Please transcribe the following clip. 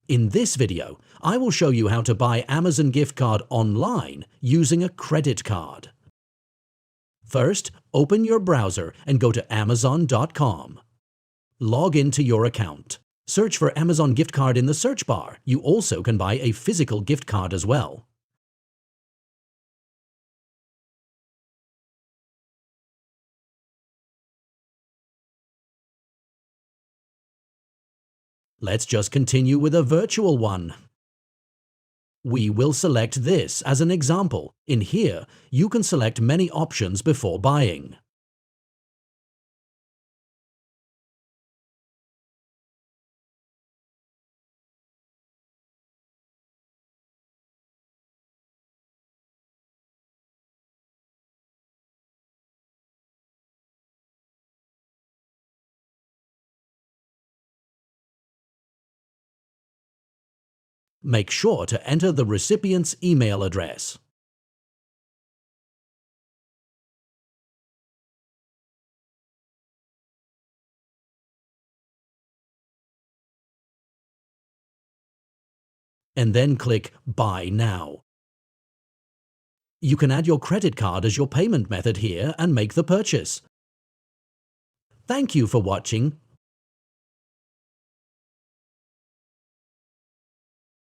In this video, I will show you how to buy Amazon gift card online using a credit card. First, open your browser and go to Amazon.com. Log into your account. Search for Amazon gift card in the search bar. You also can buy a physical gift card as well. Let's just continue with a virtual one. We will select this as an example. In here, you can select many options before buying. Make sure to enter the recipient's email address. And then click Buy Now. You can add your credit card as your payment method here and make the purchase. Thank you for watching.